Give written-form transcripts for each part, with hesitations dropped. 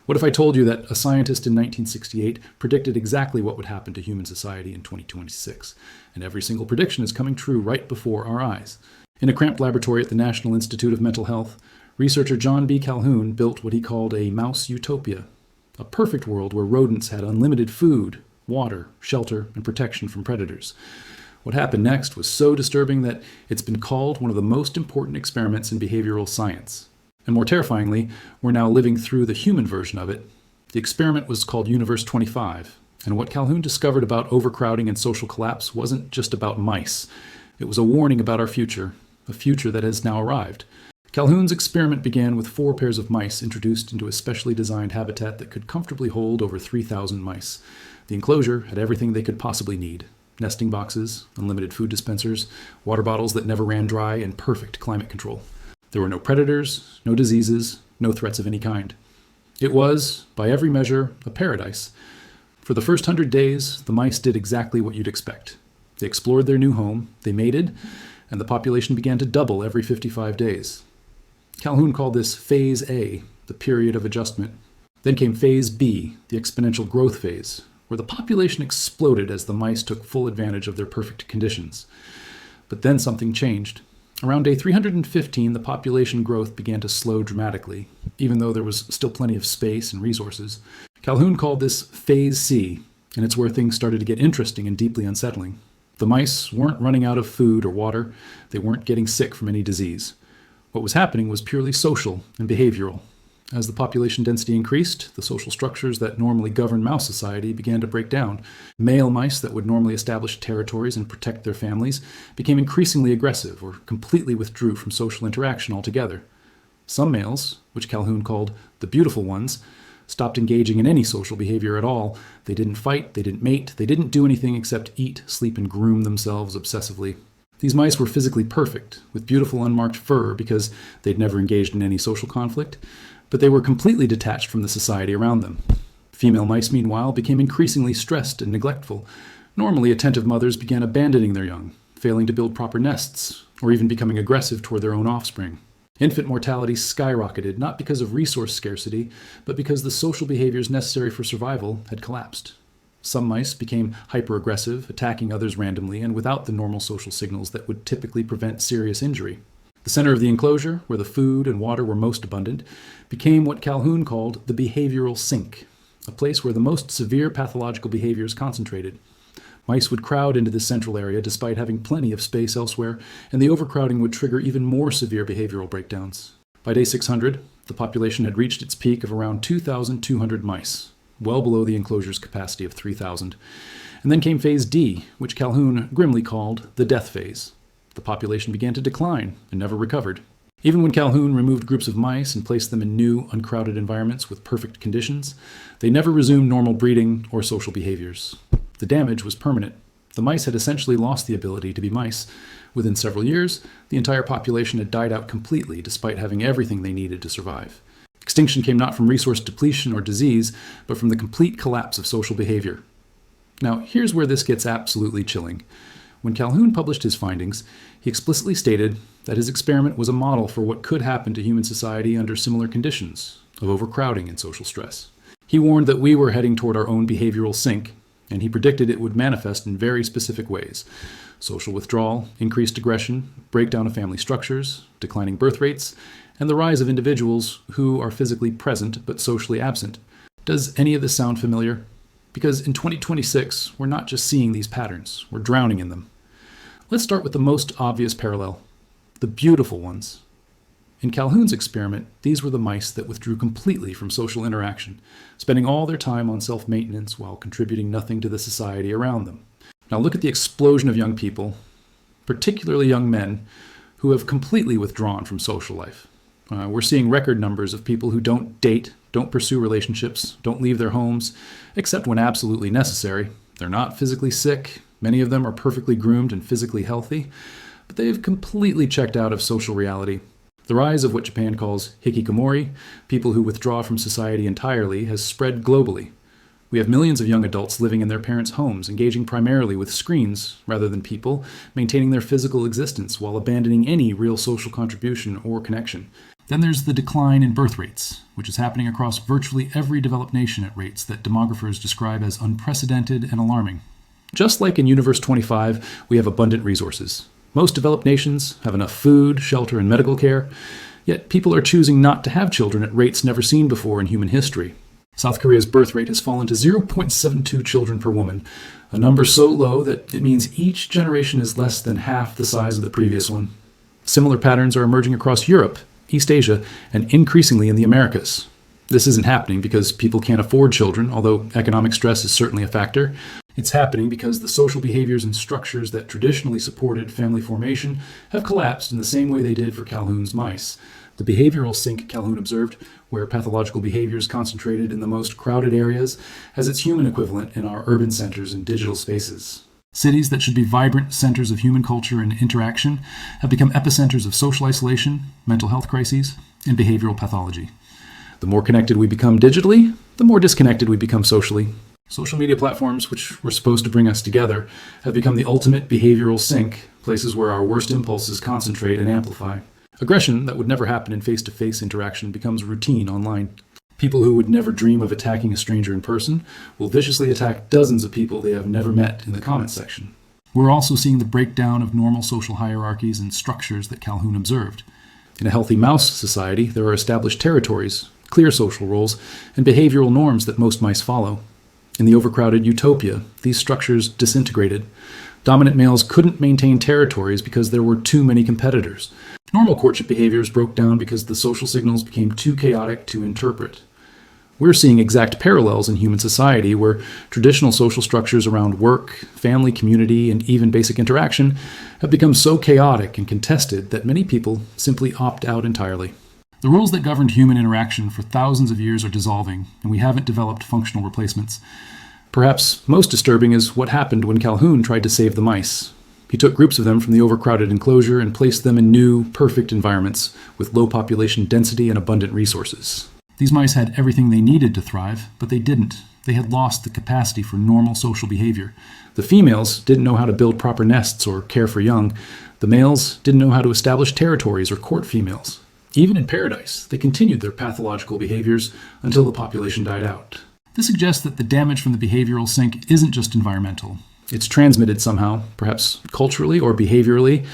What if I told you that a scientist in 1968 predicted exactly what would happen to human society in 2026, and every single prediction is coming true right before our eyes? In a cramped laboratory at the National Institute of Mental Health, researcher John B. Calhoun built what he called a mouse utopia, a perfect world where rodents had unlimited food, water, shelter, and protection from predators. What happened next was so disturbing that it's been called one of the most important experiments in behavioral science. And more terrifyingly, we're now living through the human version of it. The experiment was called Universe 25, and what Calhoun discovered about overcrowding and social collapse wasn't just about mice. It was a warning about our future, a future that has now arrived. Calhoun's experiment began with 4 pairs of mice introduced into a specially designed habitat that could comfortably hold over 3,000 mice. The enclosure had everything they could possibly need: nesting boxes, unlimited food dispensers, water bottles that never ran dry, and perfect climate control. There were no predators, no diseases, no threats of any kind. It was, by every measure, a paradise. For the first 100 days, the mice did exactly what you'd expect. They explored their new home, they mated, and the population began to double every 55 days. Calhoun called this Phase A, the period of adjustment. Then came Phase B, the exponential growth phase, where the population exploded as the mice took full advantage of their perfect conditions. But then something changed. Around day 315, the population growth began to slow dramatically, even though there was still plenty of space and resources. Calhoun called this Phase C, and it's where things started to get interesting and deeply unsettling. The mice weren't running out of food or water. They weren't getting sick from any disease. What was happening was purely social and behavioral. As the population density increased, the social structures that normally govern mouse society began to break down. Male mice that would normally establish territories and protect their families became increasingly aggressive or completely withdrew from social interaction altogether. Some males, which Calhoun called the beautiful ones, stopped engaging in any social behavior at all. They didn't fight, they didn't mate, they didn't do anything except eat, sleep, and groom themselves obsessively. These mice were physically perfect, with beautiful unmarked fur because they'd never engaged in any social conflict, but they were completely detached from the society around them. Female mice, meanwhile, became increasingly stressed and neglectful. Normally, attentive mothers began abandoning their young, failing to build proper nests, or even becoming aggressive toward their own offspring. Infant mortality skyrocketed, not because of resource scarcity, but because the social behaviors necessary for survival had collapsed. Some mice became hyper-aggressive, attacking others randomly and without the normal social signals that would typically prevent serious injury. The center of the enclosure, where the food and water were most abundant, became what Calhoun called the behavioral sink, a place where the most severe pathological behaviors concentrated. Mice would crowd into this central area despite having plenty of space elsewhere, and the overcrowding would trigger even more severe behavioral breakdowns. By day 600, the population had reached its peak of around 2,200 mice, well below the enclosure's capacity of 3,000. And then came Phase D, which Calhoun grimly called the death phase. The population began to decline and never recovered. Even when Calhoun removed groups of mice and placed them in new, uncrowded environments with perfect conditions, they never resumed normal breeding or social behaviors. The damage was permanent. The mice had essentially lost the ability to be mice. Within several years, the entire population had died out completely despite having everything they needed to survive. Extinction came not from resource depletion or disease, but from the complete collapse of social behavior. Now, here's where this gets absolutely chilling. When Calhoun published his findings, he explicitly stated that his experiment was a model for what could happen to human society under similar conditions of overcrowding and social stress. He warned that we were heading toward our own behavioral sink, and he predicted it would manifest in very specific ways: social withdrawal, increased aggression, breakdown of family structures, declining birth rates, and the rise of individuals who are physically present but socially absent. Does any of this sound familiar? Because in 2026, we're not just seeing these patterns, we're drowning in them. Let's start with the most obvious parallel: the beautiful ones. In Calhoun's experiment, these were the mice that withdrew completely from social interaction, spending all their time on self-maintenance while contributing nothing to the society around them. Now look at the explosion of young people, particularly young men, who have completely withdrawn from social life. We're seeing record numbers of people who don't date, don't pursue relationships, don't leave their homes, except when absolutely necessary. They're not physically sick. Many of them are perfectly groomed and physically healthy, but they've completely checked out of social reality. The rise of what Japan calls hikikomori, people who withdraw from society entirely, has spread globally. We have millions of young adults living in their parents' homes, engaging primarily with screens rather than people, maintaining their physical existence while abandoning any real social contribution or connection. Then there's the decline in birth rates, which is happening across virtually every developed nation at rates that demographers describe as unprecedented and alarming. Just like in Universe 25, we have abundant resources. Most developed nations have enough food, shelter, and medical care, yet people are choosing not to have children at rates never seen before in human history. South Korea's birth rate has fallen to 0.72 children per woman, a number so low that it means each generation is less than half the size of the previous one. Similar patterns are emerging across Europe, East Asia, and increasingly in the Americas. This isn't happening because people can't afford children, although economic stress is certainly a factor. It's happening because the social behaviors and structures that traditionally supported family formation have collapsed in the same way they did for Calhoun's mice. The behavioral sink Calhoun observed, where pathological behaviors concentrated in the most crowded areas, has its human equivalent in our urban centers and digital spaces. Cities that should be vibrant centers of human culture and interaction have become epicenters of social isolation, mental health crises, and behavioral pathology. The more connected we become digitally, the more disconnected we become socially. Social media platforms, which were supposed to bring us together, have become the ultimate behavioral sink, places where our worst impulses concentrate and amplify. Aggression that would never happen in face-to-face interaction becomes routine online. People who would never dream of attacking a stranger in person will viciously attack dozens of people they have never met in the comments section. We're also seeing the breakdown of normal social hierarchies and structures that Calhoun observed. In a healthy mouse society, there are established territories, clear social roles, and behavioral norms that most mice follow. In the overcrowded Utopia, these structures disintegrated. Dominant males couldn't maintain territories because there were too many competitors. Normal courtship behaviors broke down because the social signals became too chaotic to interpret. We're seeing exact parallels in human society where traditional social structures around work, family, community, and even basic interaction have become so chaotic and contested that many people simply opt out entirely. The rules that governed human interaction for thousands of years are dissolving, and we haven't developed functional replacements. Perhaps most disturbing is what happened when Calhoun tried to save the mice. He took groups of them from the overcrowded enclosure and placed them in new, perfect environments with low population density and abundant resources. These mice had everything they needed to thrive, but they didn't. They had lost the capacity for normal social behavior. The females didn't know how to build proper nests or care for young. The males didn't know how to establish territories or court females. Even in paradise, they continued their pathological behaviors until the population died out. This suggests that the damage from the behavioral sink isn't just environmental. It's transmitted somehow, perhaps culturally or behaviorally,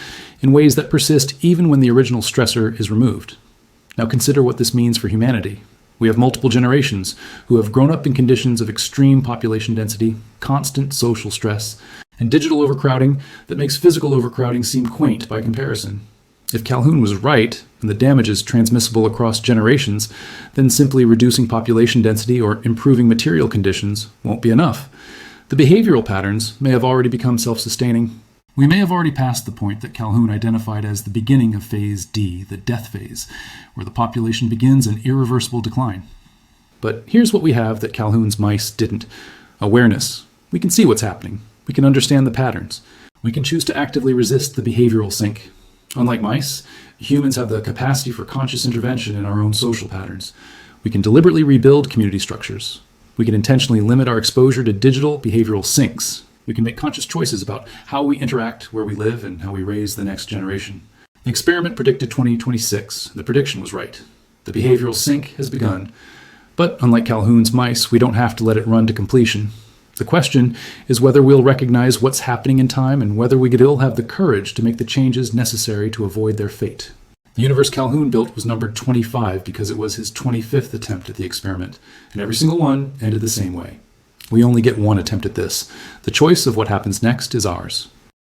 in ways that persist even when the original stressor is removed. Now consider what this means for humanity. We have multiple generations who have grown up in conditions of extreme population density, constant social stress, and digital overcrowding that makes physical overcrowding seem quaint by comparison. If Calhoun was right, and the damage is transmissible across generations, then simply reducing population density or improving material conditions won't be enough. The behavioral patterns may have already become self-sustaining. We may have already passed the point that Calhoun identified as the beginning of Phase D, the death phase, where the population begins an irreversible decline. But here's what we have that Calhoun's mice didn't. Awareness. We can see what's happening. We can understand the patterns. We can choose to actively resist the behavioral sink. Unlike mice, humans have the capacity for conscious intervention in our own social patterns. We can deliberately rebuild community structures. We can intentionally limit our exposure to digital behavioral sinks. We can make conscious choices about how we interact where we live and how we raise the next generation. The experiment predicted 2026. The prediction was right. The behavioral sink has begun. But unlike Calhoun's mice, we don't have to let it run to completion. The question is whether we'll recognize what's happening in time and whether we will have the courage to make the changes necessary to avoid their fate. The universe Calhoun built was numbered 25 because it was his 25th attempt at the experiment, and every single one ended the same way. We only get one attempt at this. The choice of what happens next is ours.